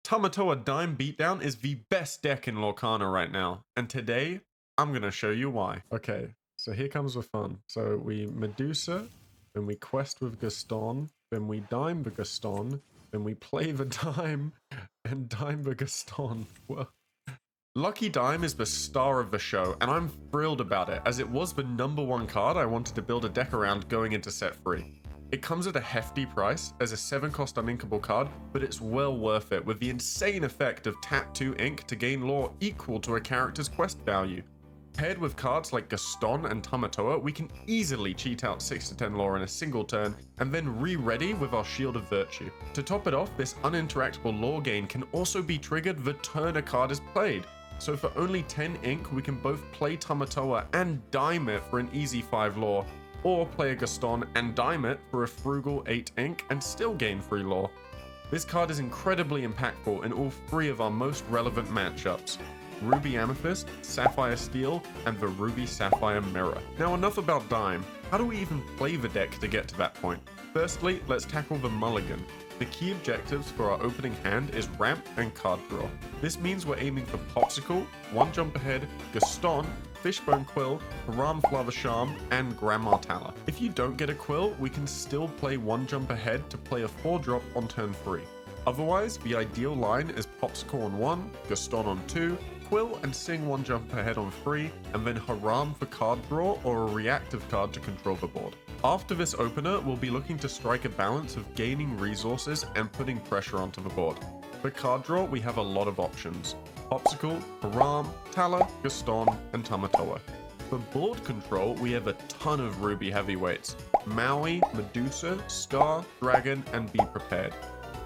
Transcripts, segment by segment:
Tamatoa Dime Beatdown is the best deck in Lorcana right now, and today I'm gonna show you why. Okay, so here comes the fun. So we Medusa, then we quest with Gaston, then we dime the Gaston, then we play the dime, and dime the Gaston. Well, Lucky Dime is the star of the show, and I'm thrilled about it, as it was the #1 card I wanted to build a deck around going into set 3. It comes at a hefty price as a 7-cost uninkable card, but it's well worth it with the insane effect of tap 2 ink to gain lore equal to a character's quest value. Paired with cards like Gaston and Tamatoa, we can easily cheat out 6 to 10 lore in a single turn, and then re-ready with our Shield of Virtue. To top it off, this uninteractable lore gain can also be triggered the turn a card is played. So for only 10 ink, we can both play Tamatoa and dime it for an easy 5 lore, or play a Gaston and dime it for a frugal 8 ink and still gain 3 lore. This card is incredibly impactful in all 3 of our most relevant matchups: Ruby Amethyst, Sapphire Steel, and the Ruby Sapphire Mirror. Now enough about dime. How do we even play the deck to get to that point? Firstly, let's tackle the mulligan. The key objectives for our opening hand is ramp and card draw. This means we're aiming for Popsicle, 1 Jump Ahead, Gaston, Fishbone Quill, Haram Flower Charm, and Grandma Tala. If you don't get a Quill, we can still play 1 Jump Ahead to play a 4-drop on turn 3. Otherwise, the ideal line is Popsicle on 1, Gaston on 2, Quill and Sing 1 Jump Ahead on 3, and then Haram for card draw or a reactive card to control the board. After this opener, we'll be looking to strike a balance of gaining resources and putting pressure onto the board. For card draw, we have a lot of options: Popsicle, Haram, Tala, Gaston, and Tamatoa. For board control, we have a ton of Ruby heavyweights: Maui, Medusa, Scar, Dragon, and Be Prepared.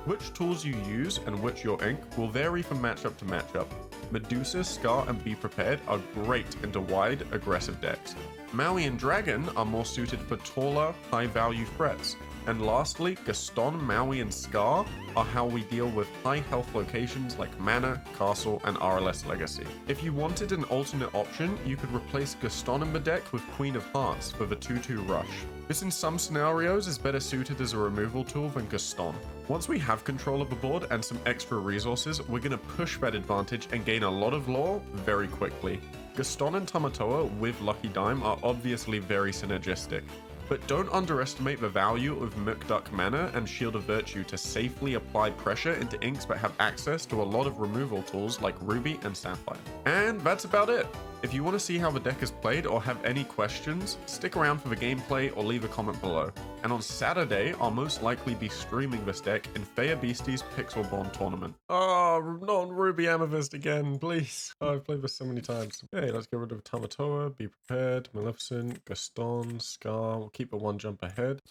Which tools you use and which your ink will vary from matchup to matchup. Medusa, Scar, and Be Prepared are great into wide, aggressive decks. Maui and Dragon are more suited for taller, high-value threats. And lastly, Gaston, Maui, and Scar are how we deal with high health locations like Mana, Castle, and RLS Legacy. If you wanted an alternate option, you could replace Gaston in the deck with Queen of Hearts for the 2/2 rush. This in some scenarios is better suited as a removal tool than Gaston. Once we have control of the board and some extra resources, we're going to push that advantage and gain a lot of lore very quickly. Gaston and Tamatoa with Lucky Dime are obviously very synergistic. But don't underestimate the value of Mukduk Mana and Shield of Virtue to safely apply pressure into inks that have access to a lot of removal tools like Ruby and Sapphire. And that's about it. If you want to see how the deck is played or have any questions, stick around for the gameplay or leave a comment below. And on Saturday, I'll most likely be streaming this deck in Faya Beastie's Pixelborn tournament. Oh, not Ruby Amethyst again, please. Oh, I've played this so many times. Okay, let's get rid of Tamatoa, Be Prepared, Maleficent, Gaston, Scar. We'll keep a 1 Jump Ahead.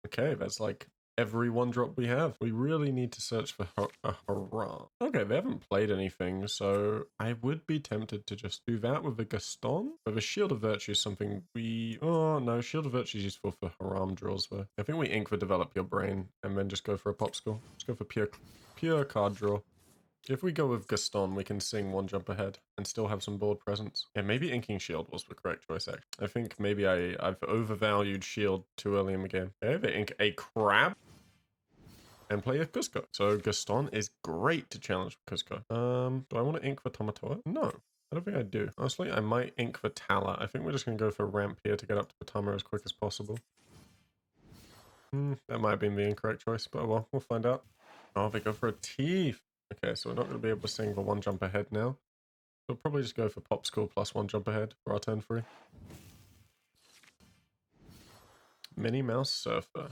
Okay, that's like every 1-drop we have. We really need to search for a Haram. Okay, they haven't played anything, so I would be tempted to just do that with the Gaston. But the Shield of Virtue is something we... Oh, no, Shield of Virtue is useful for Haram draws, though. I think we ink for Develop Your Brain, and then just go for a Popsicle. Just go for pure card draw. If we go with Gaston, we can sing 1 Jump Ahead and still have some board presence. Yeah, maybe inking Shield was the correct choice, actually. I think maybe I've overvalued Shield too early in the game. Okay, they ink a Crab and play a Cusco. So Gaston is great to challenge Cusco. Do I want to ink for Tamatoa? No, I don't think I do. Honestly, I might ink for Tala. I think we're just going to go for ramp here to get up to the Tama as quick as possible. That might have been the incorrect choice, but well, we'll find out. Oh, they go for a Teeth. Okay, so we're not going to be able to sing the 1 Jump Ahead now. We'll probably just go for Popsicle plus 1 Jump Ahead for our turn 3. Minnie Mouse Surfer.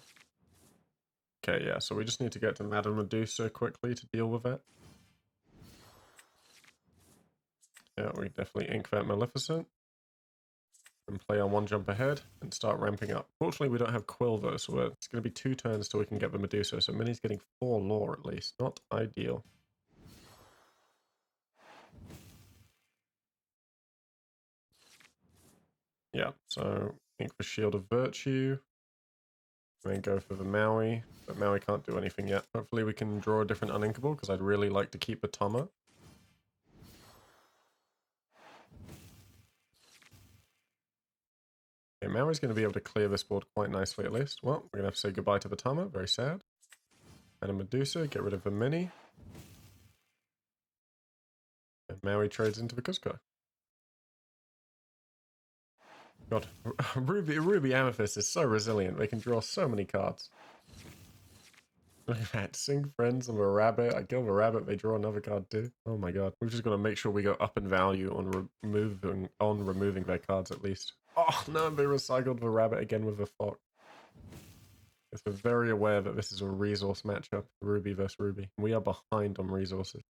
Okay, yeah, so we just need to get to Madame Medusa quickly to deal with that. Yeah, we definitely ink that Maleficent. And play our 1 Jump Ahead and start ramping up. Fortunately, we don't have Quill though, so it's going to be 2 turns till we can get the Medusa. So Minnie's getting 4 lore at least. Not ideal. Yeah, so ink for Shield of Virtue. Then go for the Maui, but Maui can't do anything yet. Hopefully we can draw a different uninkable, because I'd really like to keep the Tama. Okay, Maui's going to be able to clear this board quite nicely at least. Well, we're going to have to say goodbye to the Tama, very sad. And a Medusa, get rid of the mini. And Maui trades into the Cusco. God, Ruby Amethyst is so resilient. They can draw so many cards. Look at that. Sing friends of a rabbit. I kill the rabbit, they draw another card too. Oh my god. We've just got to make sure we go up in value on removing their cards at least. Oh no, they recycled the rabbit again with the fox. We're very aware that this is a resource matchup, Ruby versus Ruby. We are behind on resources.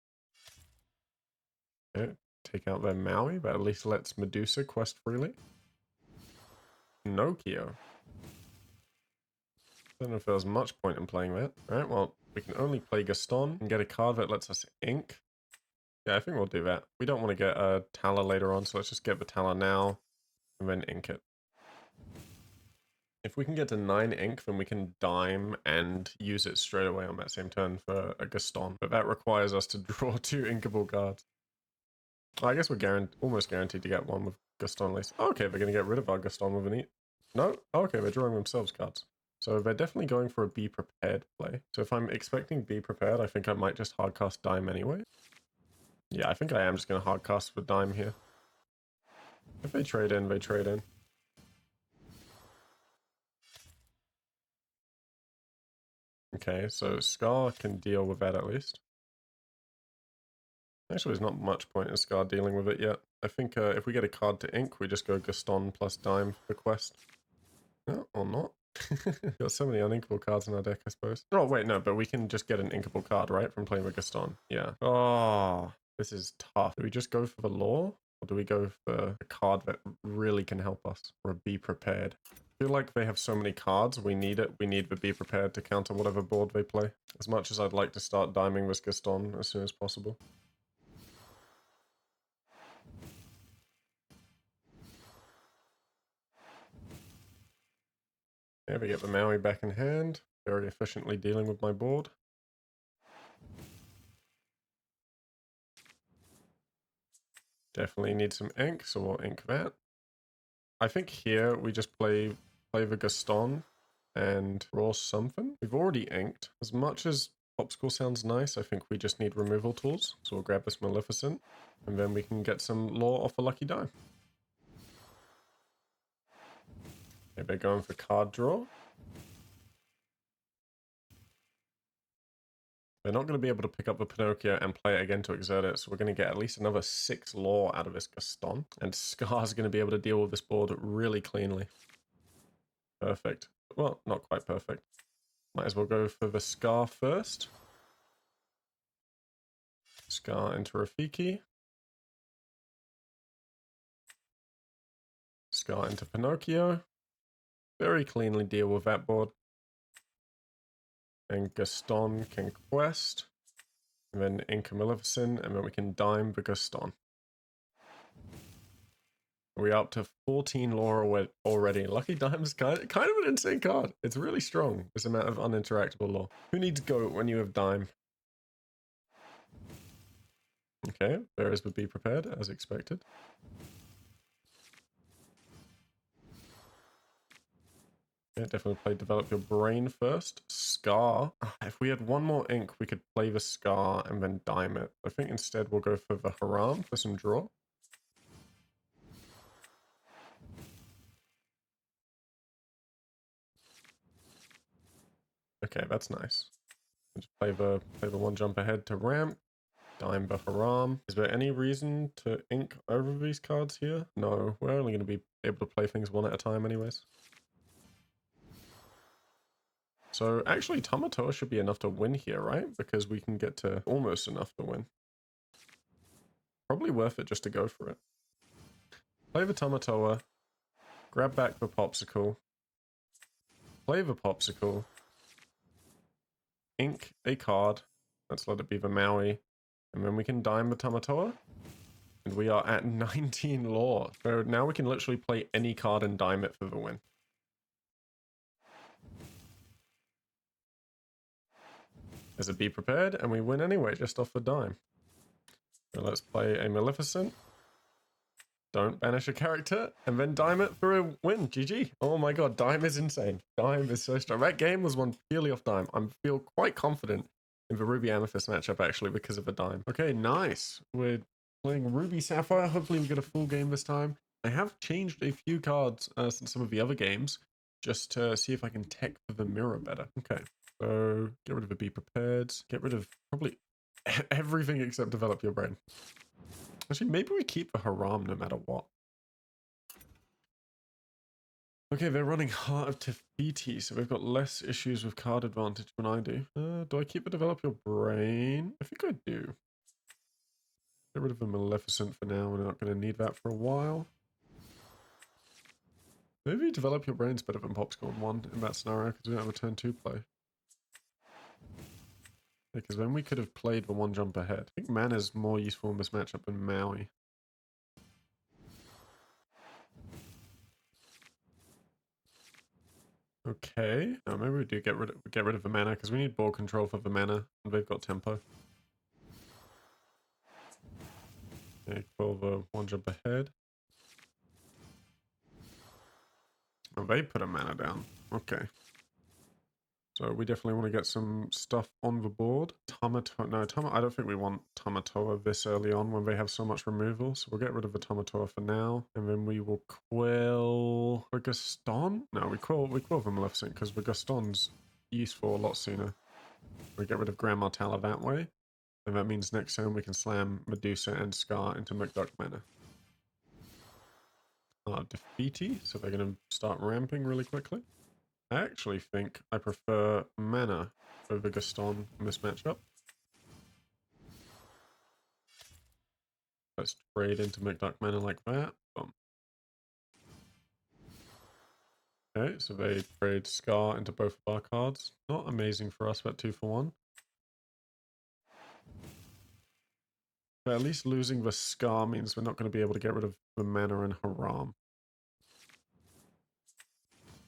Okay, take out their Maui, but at least lets Medusa quest freely. Pinocchio. Don't know if there was much point in playing that. Alright, well, we can only play Gaston and get a card that lets us ink. Yeah, I think we'll do that. We don't want to get a Tala later on, so let's just get the Tala now and then ink it. If we can get to 9 ink, then we can dime and use it straight away on that same turn for a Gaston. But that requires us to draw 2 inkable cards. Well, I guess we're almost guaranteed to get one with Gaston at least. Oh, okay, they're going to get rid of our Gaston with an E. No? Oh, okay, they're drawing themselves cards. So they're definitely going for a Be Prepared play. So if I'm expecting Be Prepared, I think I might just hardcast Dime anyway. Yeah, I think I am just going to hardcast with Dime here. If they trade in, they trade in. Okay, so Scar can deal with that at least. Actually, there's not much point in Scar dealing with it yet. I think if we get a card to ink, we just go Gaston plus Dime for the quest. No, or not. Got so many uninkable cards in our deck, I suppose. Oh, wait, no, but we can just get an inkable card, right? From playing with Gaston. Yeah. Oh, this is tough. Do we just go for the lore? Or do we go for a card that really can help us? Or Be Prepared? I feel like they have so many cards, we need it. We need the Be Prepared to counter whatever board they play. As much as I'd like to start diming with Gaston as soon as possible. There we get the Maui back in hand. Very efficiently dealing with my board. Definitely need some ink, so we'll ink that. I think here we just play the Gaston and draw something. We've already inked. As much as Popsicle sounds nice, I think we just need removal tools. So we'll grab this Maleficent, and then we can get some lore off a lucky die. Maybe they're going for card draw. They're not going to be able to pick up the Pinocchio and play it again to exert it, so we're going to get at least another 6 lore out of this Gaston. And Scar's going to be able to deal with this board really cleanly. Perfect. Well, not quite perfect. Might as well go for the Scar first. Scar into Rafiki. Scar into Pinocchio. Very cleanly deal with that board. And Gaston can quest. And then Inca Maleficent, and then we can dime the Gaston. We're up to 14 lore already. Lucky Dime's kind of an insane card. It's really strong, this amount of uninteractable lore. Who needs goat when you have Dime? Okay, Bears would be prepared, as expected. Yeah, definitely play Develop Your Brain first. Scar. If we had one more ink, we could play the Scar and then dime it. I think instead we'll go for the Haram for some draw. Okay, that's nice. Just play the one jump ahead to ramp. Dime the Haram. Is there any reason to ink over these cards here? No, we're only going to be able to play things one at a time anyways. So actually Tamatoa should be enough to win here, right? Because we can get to almost enough to win. Probably worth it just to go for it. Play the Tamatoa. Grab back the Popsicle. Play the Popsicle. Ink a card. Let's let it be the Maui. And then we can dime the Tamatoa. And we are at 19 lore. So now we can literally play any card and dime it for the win. There's a Be Prepared, and we win anyway, just off the dime. So let's play a Maleficent. Don't banish a character and then dime it for a win. GG. Oh my god, dime is insane. Dime is so strong. That game was won purely off dime. I feel quite confident in the Ruby Amethyst matchup actually because of a dime. Okay, nice. We're playing Ruby Sapphire. Hopefully we get a full game this time. I have changed a few cards since some of the other games just to see if I can tech for the mirror better. Okay, so get rid of the Be Prepared. Get rid of probably everything except Develop Your Brain. Actually, maybe we keep the Haram no matter what. Okay, they're running Heart of Tefiti, so they've got less issues with card advantage than I do. Do I keep the Develop Your Brain? I think I do. Get rid of the Maleficent for now. We're not going to need that for a while. Maybe Develop Your Brain's better than Popsicle in 1 in that scenario because we don't have a turn 2 play. Because then we could have played the 1 jump ahead. I think Mana's more useful in this matchup than Maui. Okay. No, maybe we do get rid of the mana because we need ball control for the mana, and they've got tempo. Okay, call the 1 jump ahead. Oh, they put a mana down. Okay. So we definitely want to get some stuff on the board. Tama, I don't think we want Tamatoa this early on when they have so much removal. So we'll get rid of the Tamatoa for now. And then we will quill the Gaston? No, we quill the Maleficent because the Gaston's useful a lot sooner. We get rid of Grand Martala that way. And that means next turn we can slam Medusa and Scar into McDuck mana. Defeaty, so they're going to start ramping really quickly. I actually think I prefer mana over Gaston in this matchup. Let's trade into McDuck mana like that. Boom. Okay, so they trade Scar into both of our cards. Not amazing for us, but 2 for 1. But at least losing the Scar means we're not going to be able to get rid of the mana and Haram.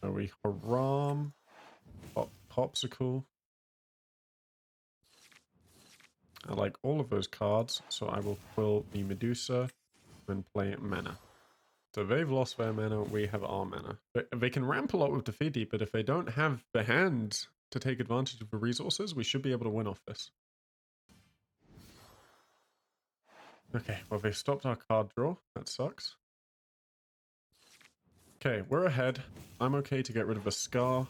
So we Haram, Popsicle. I like all of those cards, so I will quill the Medusa and play mana. So they've lost their mana, we have our mana. They can ramp a lot with Defeaty, but if they don't have the hand to take advantage of the resources, we should be able to win off this. Okay, well they've stopped our card draw. That sucks. Okay, we're ahead. I'm okay to get rid of a Scar.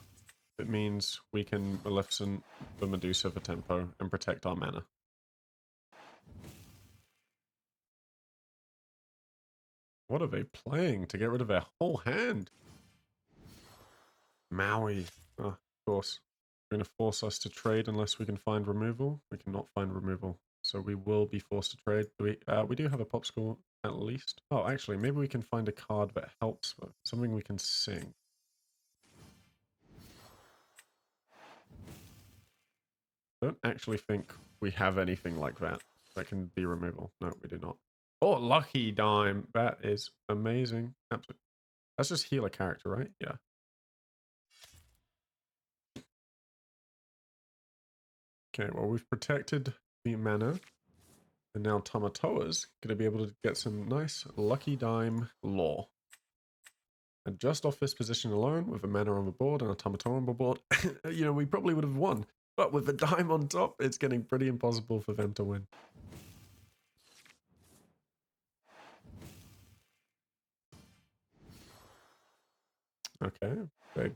It means we can Maleficent the Medusa for tempo and protect our mana. What are they playing to get rid of their whole hand? Maui. Oh, of course. They're going to force us to trade unless we can find removal. We cannot find removal. So we will be forced to trade. We do have a Popsicle at least. Oh, actually, maybe we can find a card that helps. Something we can sing. I don't actually think we have anything like that that can be removal. No, we do not. Oh, lucky dime. That is amazing. Absolutely. That's just healer character, right? Yeah. Okay, well, we've protected the mana. And now Tamatoa's going to be able to get some nice lucky dime lore. And just off this position alone, with a mana on the board and a Tamatoa on the board, you know, we probably would have won. But with the dime on top, it's getting pretty impossible for them to win. Okay, they've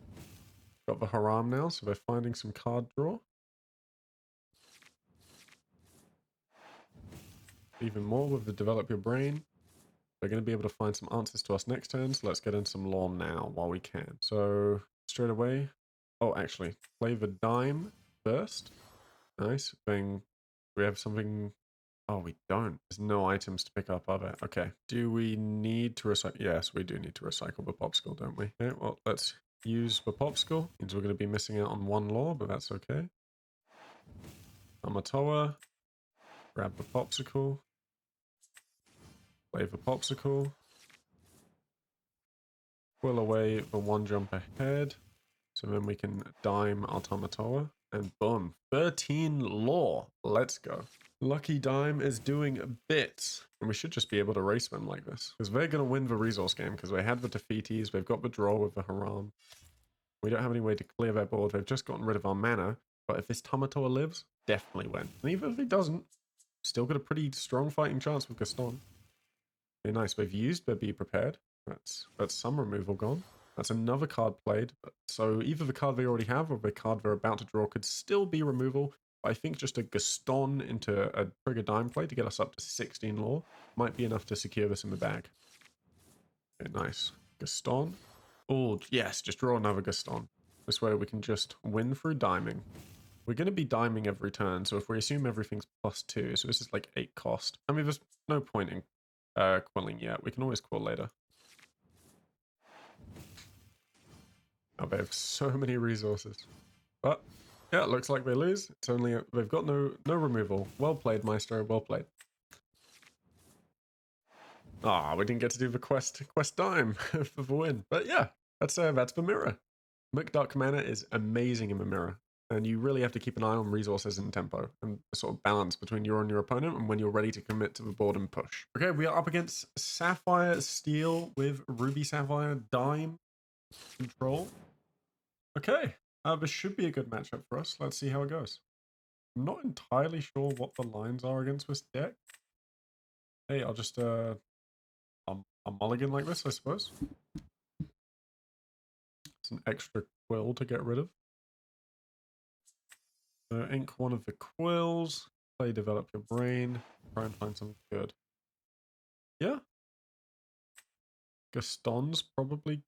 got the Haram now, so they're finding some card draw. Even more with the Develop Your Brain. They're going to be able to find some answers to us next turn, so let's get in some lore now while we can. So, straight away... Oh, actually, play the dime first. Nice. Then we have something... Oh, we don't. There's no items to pick up, are there? Okay. Do we need to recycle? Yes, we do need to recycle the Popsicle, don't we? Okay, well, let's use the Popsicle. Means we're going to be missing out on 1 lore, but that's okay. Tamatoa. Grab the Popsicle. Play the Popsicle. Quill away the 1 jump ahead. So then we can dime our Tamatoa. And boom. 13 lore. Let's go. Lucky Dime is doing a bit. And we should just be able to race them like this. Because they're going to win the resource game. Because they had the Tafiti's. They've got the draw with the Haram. We don't have any way to clear their board. They've just gotten rid of our mana. But if this Tamatoa lives, definitely win. And even if he doesn't, still got a pretty strong fighting chance with Gaston. Okay, nice. They've used their Be Prepared. That's some removal gone. That's another card played. So either the card they already have or the card they're about to draw could still be removal. I think just a Gaston into a Trigger Dime play to get us up to 16 lore might be enough to secure this in the bag. Okay, nice. Gaston. Oh, yes, just draw another Gaston. This way we can just win through diming. We're going to be diming every turn, so if we assume everything's +2, so this is like 8 cost. I mean, there's no point in quilling yet. We can always quill later. Oh, they have so many resources. But yeah, it looks like they lose. It's only they've got no removal. Well played, Maestro. Well played. Ah, we didn't get to do the quest dime for the win. But yeah, that's the mirror. McDuck mana is amazing in the mirror, and you really have to keep an eye on resources and tempo and the sort of balance between you and your opponent and when you're ready to commit to the board and push. Okay, we are up against Sapphire Steel with Ruby Sapphire Dime control. Okay, this should be a good matchup for us. Let's see how it goes. I'm not entirely sure what the lines are against this deck. Hey, I'll just a mulligan like this, I suppose. It's an extra quill to get rid of. So ink one of the quills. Play Develop Your Brain. Try and find something good. Yeah. Gaston's probably...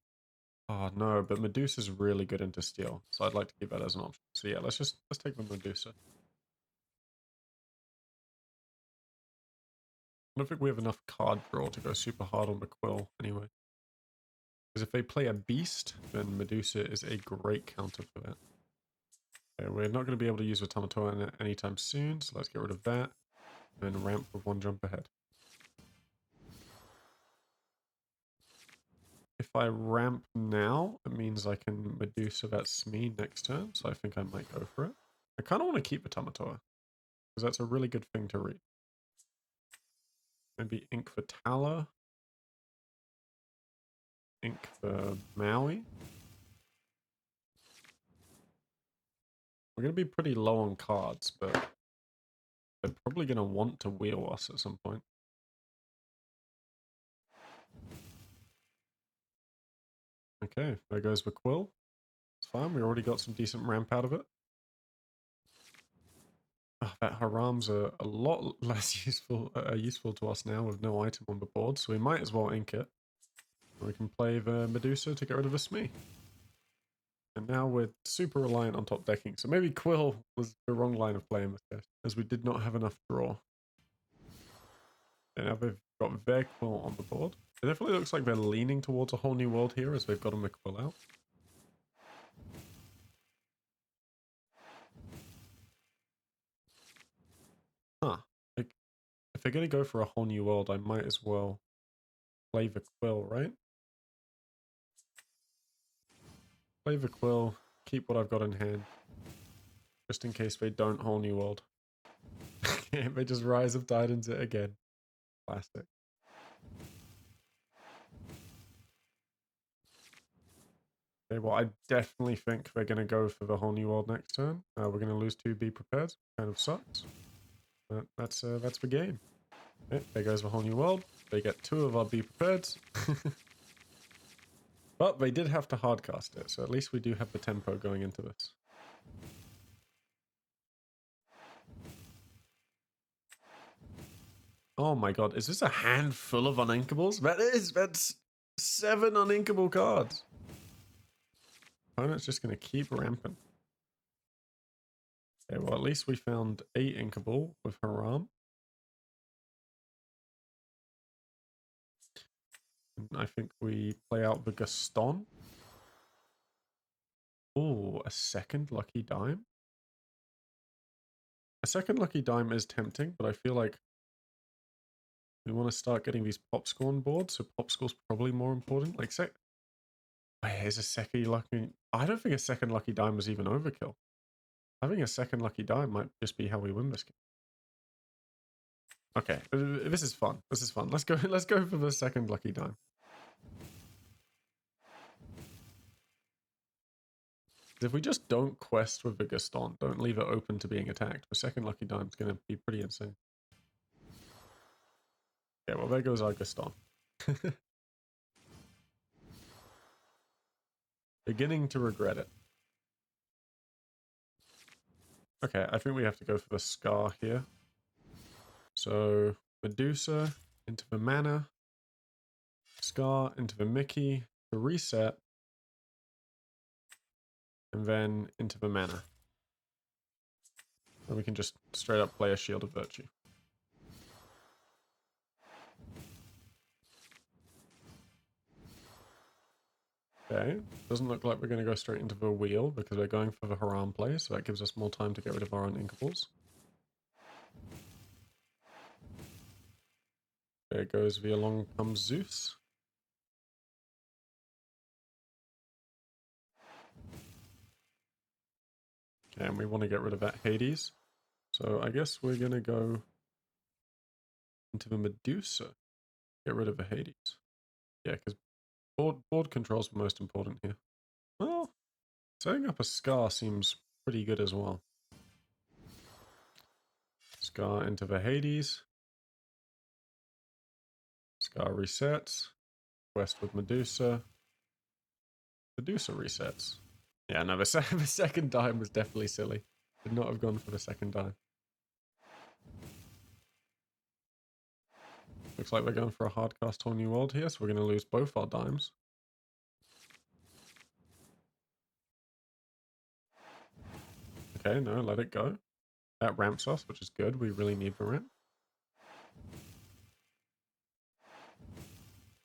Oh no, but Medusa's really good into steel. So I'd like to keep that as an option. So yeah, let's take the Medusa. I don't think we have enough card draw to go super hard on the quill anyway. Because if they play a beast, then Medusa is a great counter for that. Okay, we're not going to be able to use the Tamatoa anytime soon, so let's get rid of that. And ramp with one jump ahead. If I ramp now, it means I can Medusa that Smee next turn, so I think I might go for it. I kind of want to keep the Tamatoa, because that's a really good thing to read. Maybe Ink for Tala. Ink for Maui. We're going to be pretty low on cards, but they're probably going to want to wheel us at some point. Okay, there goes the quill. It's fine, we already got some decent ramp out of it. Oh, that Haram's a lot less useful to us now with no item on the board, so we might as well ink it. We can play the Medusa to get rid of the Smee. And now we're super reliant on top decking, so maybe Quill was the wrong line of play in this case, as we did not have enough draw. And now they've got their Quill on the board. It definitely looks like they're leaning towards a whole new world here as they've got a Quill out. Huh. Like, if they're going to go for a whole new world, I might as well play the Quill, right? Play the Quill, keep what I've got in hand. Just in case they don't whole new world. They just Rise of Titans it again. Classic. Okay, well, I definitely think they're going to go for the whole new world next turn. We're going to lose 2 Be Prepared. Kind of sucks. But that's the game. Okay, there goes the whole new world. They get 2 of our Be Prepared. But they did have to hardcast it, so at least we do have the tempo going into this. Oh my god, is this a handful of uninkables? That's 7 uninkable cards. Opponent's just going to keep ramping. Okay, well, at least we found 8 inkable with Haram. And I think we play out the Gaston. Oh, a second Lucky Dime? A second Lucky Dime is tempting, but I feel like we want to start getting these pop score on board, so pop score's probably more important. Like, here's a second Lucky... I don't think a second Lucky Dime was even overkill. Having a second Lucky Dime might just be how we win this game. Okay, this is fun. This is fun. Let's go. Let's go for the second lucky dime. If we just don't quest with the Gaston, don't leave it open to being attacked, the second lucky dime is going to be pretty insane. Yeah, well, there goes our Gaston. Beginning to regret it. Okay, I think we have to go for the Scar here. So, Medusa into the mana. Scar into the Mickey to reset. And then into the mana. And we can just straight up play a Shield of Virtue. Okay, doesn't look like we're going to go straight into the wheel because we're going for the Haram play, so that gives us more time to get rid of our uninkables. There goes the Along Comes Zeus. Okay, and we want to get rid of that Hades. So I guess we're going to go into the Medusa. Get rid of the Hades. Yeah, because board control's the most important here. Well, setting up a Scar seems pretty good as well. Scar into the Hades. Scar resets. Quest with Medusa. Medusa resets. Yeah, no, the second dime was definitely silly. Should not have gone for the second dime. Looks like we're going for a hard cast whole new world here, so we're going to lose both our dimes. Okay, no, let it go. That ramps us, which is good. We really need the ramp.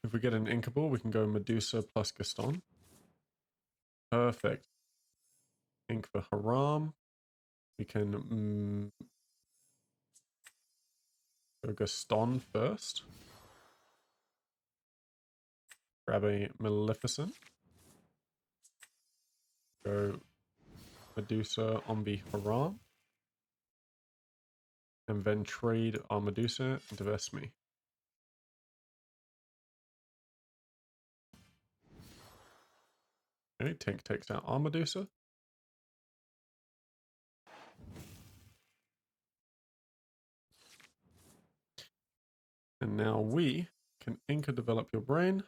If we get an Inkable, we can go Medusa plus Gaston. Perfect. Ink for Haram. We can go Gaston first. Grab a Maleficent. Go Medusa on the Haram. And then trade our Medusa into Vesmi. Okay, Tink takes out our Medusa. And now we can Inca develop your brain.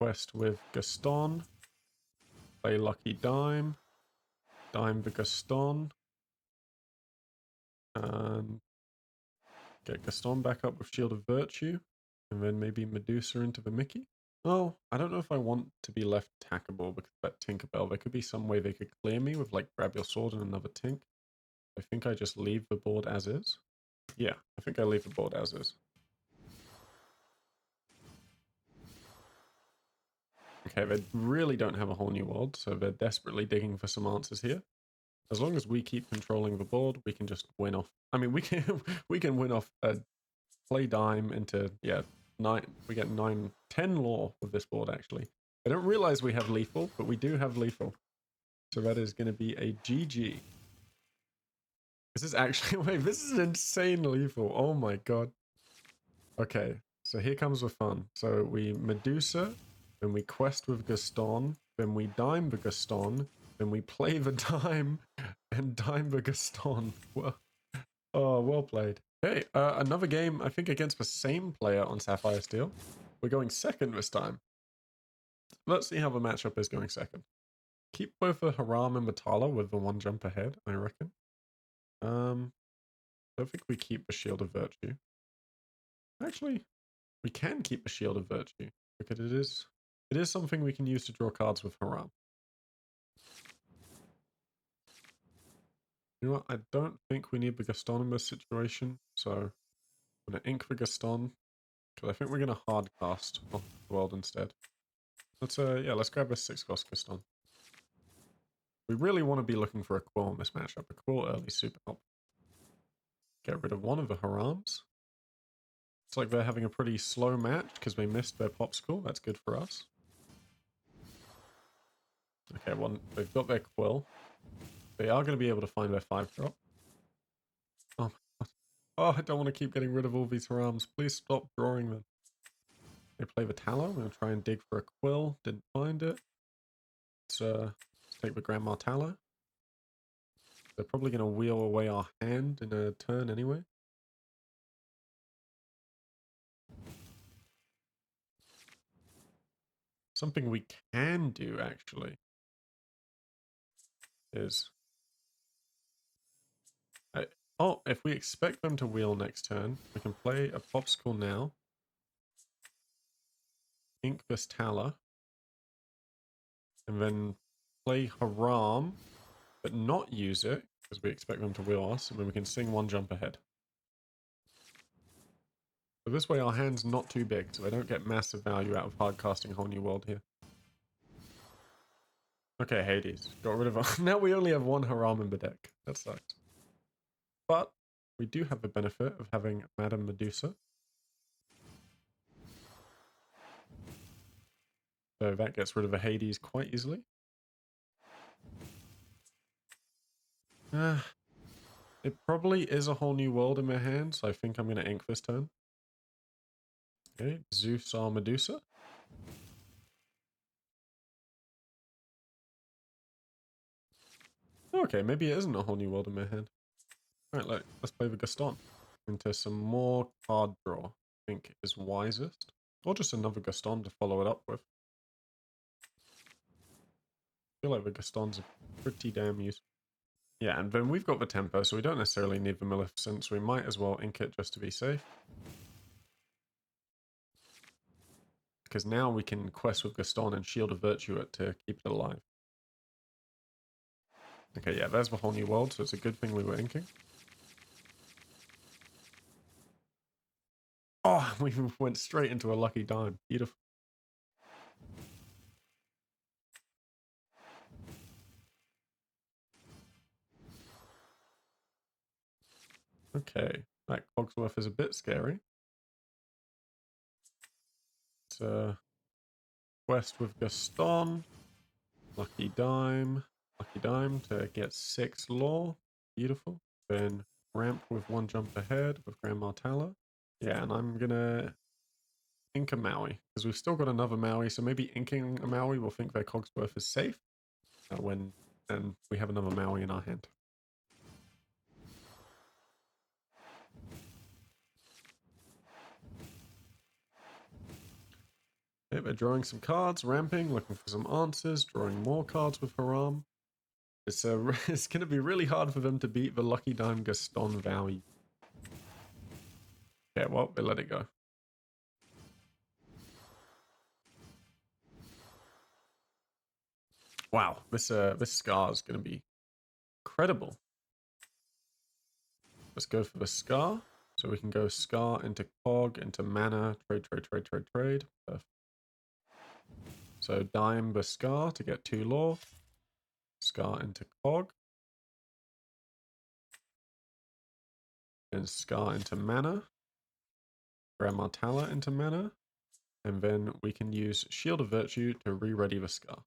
Quest with Gaston. Play Lucky Dime. Dime the Gaston. And get Gaston back up with Shield of Virtue. And then maybe Medusa into the Mickey. Oh, I don't know if I want to be left tackable because of that Tinkerbell. There could be some way they could clear me with like grab your sword and another Tink. I think I just leave the board as is. Yeah, I think I leave the board as is. Okay, they really don't have a whole new world, so they're desperately digging for some answers here. As long as we keep controlling the board, we can just win off. I mean, we can win off a play dime into, yeah, 9. We get 9, 10 lore with this board, actually. I don't realize we have lethal, but we do have lethal. So that is going to be a GG. This is actually, wait, this is insane lethal. Oh my god. Okay, so here comes the fun. So we Medusa, then we quest with Gaston, then we dime the Gaston, then we play the dime, and dime the Gaston. Well, oh, well played. Hey, another game, I think, against the same player on Sapphire Steel. We're going second this time. Let's see how the matchup is going second. Keep both the Haram and Matala with the one jump ahead, I reckon. I don't think we keep the Shield of Virtue. Actually, we can keep the Shield of Virtue because it is something we can use to draw cards with Haram. You know what? I don't think we need the Gaston in this situation, so I'm going to ink the Gaston because I think we're going to hard cast off the world instead. Let's let's grab a 6-cost Gaston. We really want to be looking for a Quill in this matchup. A Quill early super help. Get rid of one of the Harams. It's like they're having a pretty slow match because they missed their Popsicle. That's good for us. Okay, well, they've got their Quill. They are going to be able to find their 5-drop. Oh my god. Oh, I don't want to keep getting rid of all these harams. Please stop drawing them. They play the Tallow. I'm going to try and dig for a quill. Didn't find it. Let's take the Grandma Tallow. They're probably going to wheel away our hand in a turn anyway. Something we can do, actually, is... oh, if we expect them to wheel next turn, we can play a Popsicle now. Ink this Tala. And then play Haram, but not use it, because we expect them to wheel us, and then we can sing one jump ahead. So this way our hand's not too big, so I don't get massive value out of hard casting a whole new world here. Okay, Hades. Got rid of our... now we only have one Haram in the deck. That sucks. But we do have the benefit of having Madame Medusa. So that gets rid of a Hades quite easily. It probably is a whole new world in my hand, so I think I'm going to ink this turn. Okay, Zeus or Medusa. Okay, maybe it isn't a whole new world in my hand. Alright, let's play the Gaston into some more card draw. I think is wisest. Or just another Gaston to follow it up with. I feel like the Gastons are pretty damn useful. Yeah, and then we've got the tempo, so we don't necessarily need the Maleficent, so we might as well ink it just to be safe. Because now we can quest with Gaston and Shield of Virtue it to keep it alive. Okay, yeah, there's the whole new world, so it's a good thing we were inking. Oh, we went straight into a lucky dime. Beautiful. Okay, that Cogsworth is a bit scary. It's a quest with Gaston. Lucky dime to get 6 lore. Beautiful. Then ramp with 1 jump ahead with Grandma Tala. Yeah, and I'm gonna ink a Maui, because we've still got another Maui, so maybe inking a Maui will think their Cogsworth is safe when we have another Maui in our hand. Okay, they're drawing some cards, ramping, looking for some answers, drawing more cards with Haram. It's it's going to be really hard for them to beat the Lucky Dime Gaston value. Yeah, well, they let it go. Wow, this Scar is going to be incredible. Let's go for the Scar. So we can go Scar into Cog, into Mana, trade. Perfect. So Dime the Scar to get 2 lore. Scar into Cog. Then Scar into Mana. Grandma Tala into Mana. And then we can use Shield of Virtue to re-ready the Scar.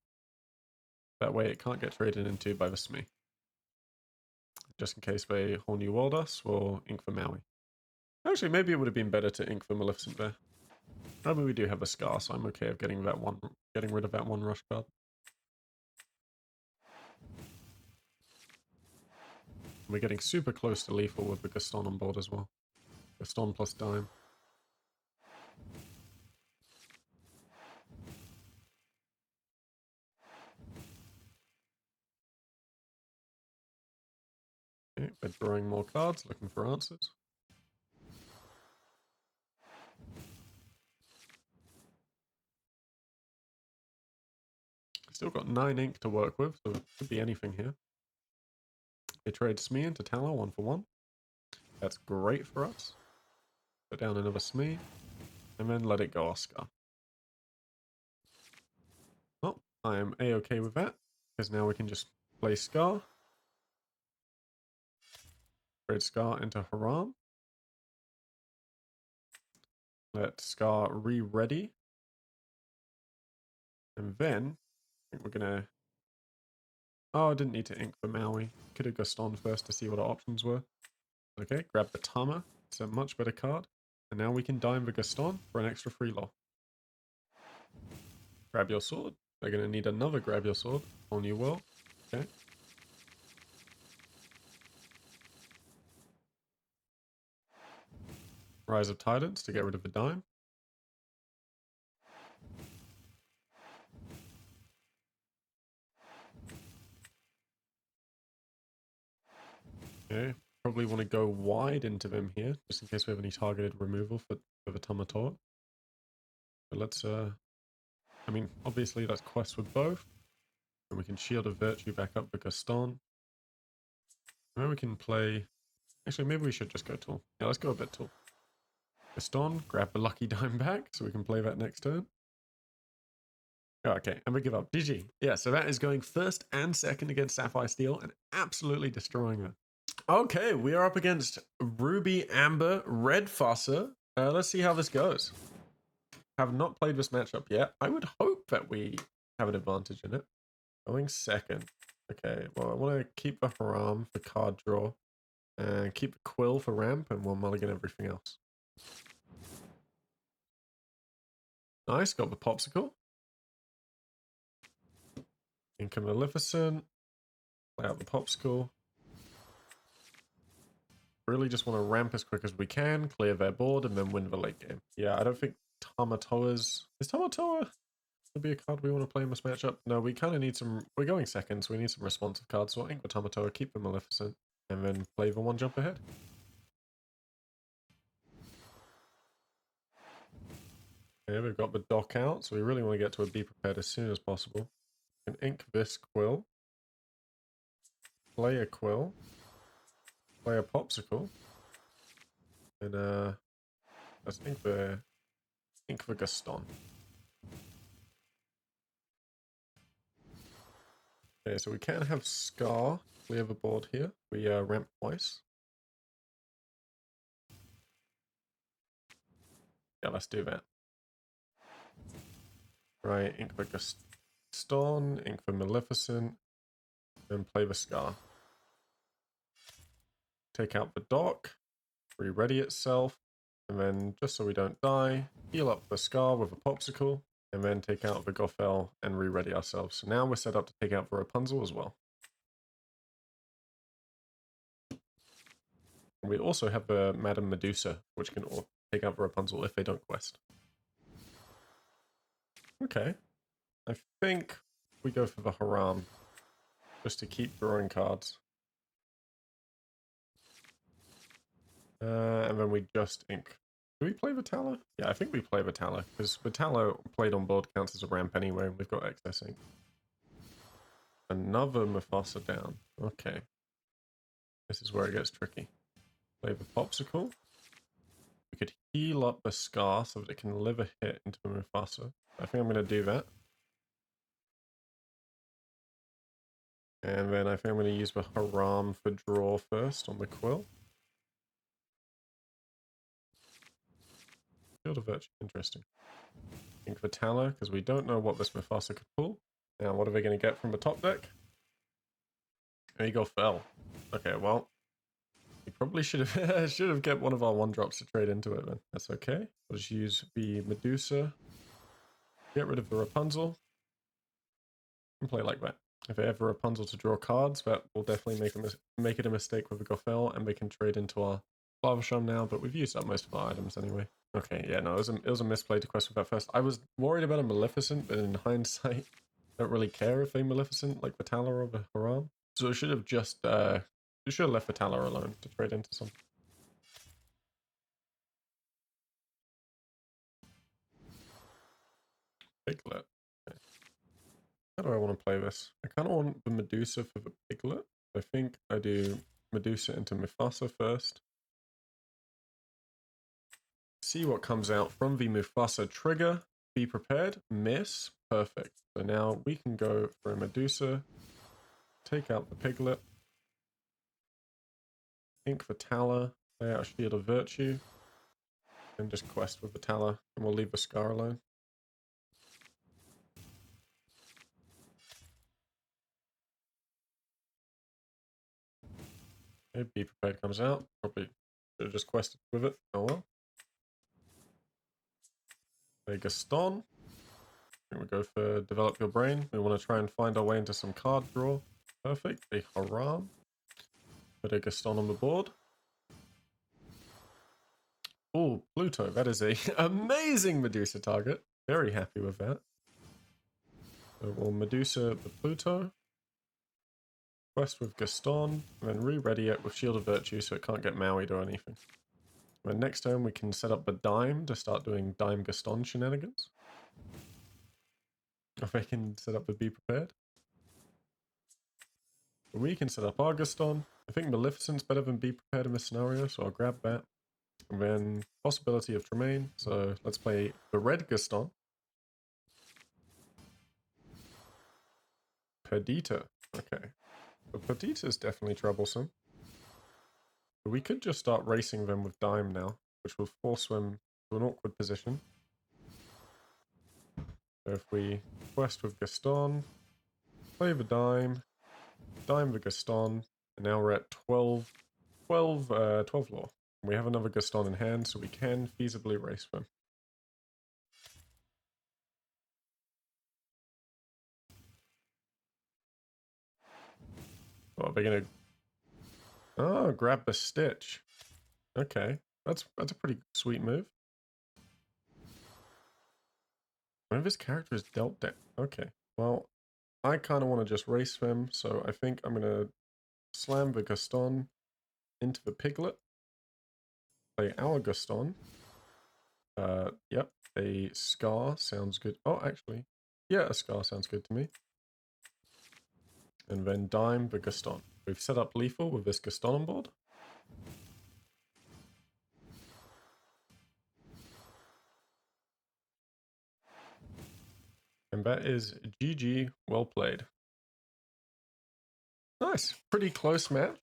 That way it can't get traded into by the Smee. Just in case they whole new world us, we'll ink for Maui. Actually, maybe it would have been better to ink for Maleficent there. Maybe we do have a Scar, so I'm okay of getting rid of that 1 rush card. We're getting super close to lethal with the Gaston on board as well. Gaston plus Dime. Okay, we're drawing more cards, looking for answers. Still got 9 ink to work with, so it could be anything here. They trade Smee into Tallow 1 for 1. That's great for us. Put down another Smee, and then let it go Oscar. Oh, I am A-okay with that, because now we can just play Scar. Trade Scar into Haram. Let Scar re-ready. And then, I think we're gonna... Oh, I didn't need to ink for Maui. Could have Gaston first to see what our options were. Okay, grab the Tama. It's a much better card. And now we can dime the Gaston for an extra free law. Grab your sword. They're going to need another grab your sword. Whole new world. Okay. Rise of Titans to get rid of the dime. Okay. Probably want to go wide into them here, just in case we have any targeted removal for the Tama. But let's, I mean, obviously let's quest with both. And we can Shield of Virtue back up the Gaston. And then we can play... Actually, maybe we should just go Tool. Yeah, let's go a bit Tool. Gaston, grab the lucky dime back so we can play that next turn. Oh, okay, and we give up. GG. Yeah, so that is going first and second against Sapphire Steel and absolutely destroying her. Okay, we are up against Ruby Amber Red Fusser. Let's see how this goes. Have not played this matchup yet. I would hope that we have an advantage in it. Going second. Okay, well, I want to keep the Haram for card draw. And keep the Quill for ramp, and we'll mulligan everything else. Nice, got the Popsicle. Income Maleficent. Play out the Popsicle. Really just want to ramp as quick as we can, clear their board, and then win the late game. Yeah, I don't think Tamatoa's... Is Tamatoa to be a card we want to play in this matchup? No, we kind of need some... We're going second, so we need some responsive cards. So I think with Tamatoa, keep the Maleficent, and then play the one jump ahead. Okay, we've got the dock out, so we really want to get to a be prepared as soon as possible. And ink this Quill. Play a Quill. Play a Popsicle. And let's ink the Gaston. Okay, so we can have Scar clear the board here. We ramp twice. Yeah, let's do that. Right, ink for Gaston, ink for Maleficent, then play the Scar. Take out the dock, re-ready itself, and then just so we don't die, heal up the Scar with a Popsicle, and then take out the Gothel and re-ready ourselves. So now we're set up to take out the Rapunzel as well. And we also have the Madame Medusa, which can take out the Rapunzel if they don't quest. Okay. I think we go for the Haram, just to keep drawing cards. And then we just ink. Do we play Vitala? Yeah, I think we play Vitala, because Vitala played on board counts as a ramp anyway, and we've got excess ink. Another Mufasa down. Okay. This is where it gets tricky. Play the Popsicle. We could heal up the Scar so that it can live a hit into the Mufasa. I think I'm going to do that. And then I think I'm going to use the Haram for draw first on the Quill. Field of Virtue, interesting. Ink Vitala, because we don't know what this Mufasa could pull. Now, what are they going to get from the top deck? There you go, fell. Okay, well, we probably should have kept one of our 1-drops to trade into it then. That's okay. We'll just use the Medusa. Get rid of the Rapunzel. And play like that. If they have a Rapunzel to draw cards, that will definitely make it a mistake with the Gothel, and we can trade into our Lava Sham now, but we've used up most of our items anyway. Okay, yeah, no, it was a misplay to quest with that first. I was worried about a Maleficent, but in hindsight, I don't really care if they Maleficent, like Vitala or the Haram. So I should have just, we should have left Vitala alone to trade into something. Piglet. Okay. How do I want to play this? I kind of want the Medusa for the Piglet. I think I do Medusa into Mufasa first. See what comes out from the Mufasa trigger. Be prepared. Miss. Perfect. So now we can go for a Medusa. Take out the Piglet. Ink Vitala. Play out a Shield of Virtue. And just quest with Vitala. And we'll leave the Scar alone. Okay, Be Prepared comes out. Probably Should have just quested with it. Oh well. A Gaston. Here we go for develop your brain. We want to try and find our way into some card draw. Perfect. A Haram. Put a Gaston on the board. Oh, Pluto. That is a amazing Medusa target. Very happy with that. So we'll Medusa the Pluto. Quest with Gaston. And then re-ready it with Shield of Virtue so it can't get Mauied or anything. And next turn we can set up the Dime to start doing Dime Gaston shenanigans. Or they can set up the Be Prepared. We can set up our Gaston. I think Maleficent's better than Be Prepared in this scenario, so I'll grab that. And then possibility of Tremaine, so let's play the red Gaston. Perdita, okay. But Perdita's definitely troublesome. But we could just start racing them with Dime now, which will force them to an awkward position. So if we quest with Gaston, play the Dime the Gaston, and now we're at 12 lore. We have another Gaston in hand, so we can feasibly race them. Oh, they're gonna... Oh, grab the Stitch. Okay, that's a pretty sweet move. One of his characters dealt deck. Okay, well, I kind of want to just race them, so I think I'm gonna slam the Gaston into the Piglet. Play our Gaston. Yep, a Scar sounds good. Oh, actually, yeah, a Scar sounds good to me. And then Dime the Gaston. We've set up lethal with this Gaston on board. And that is GG, well played. Nice, pretty close match.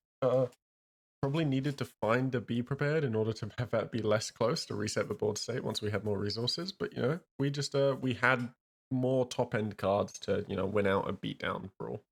Probably needed to find a Be Prepared in order to have that be less close to reset the board state once we had more resources. But, you know, we just, we had more top-end cards to, you know, win out a Beatdown brawl.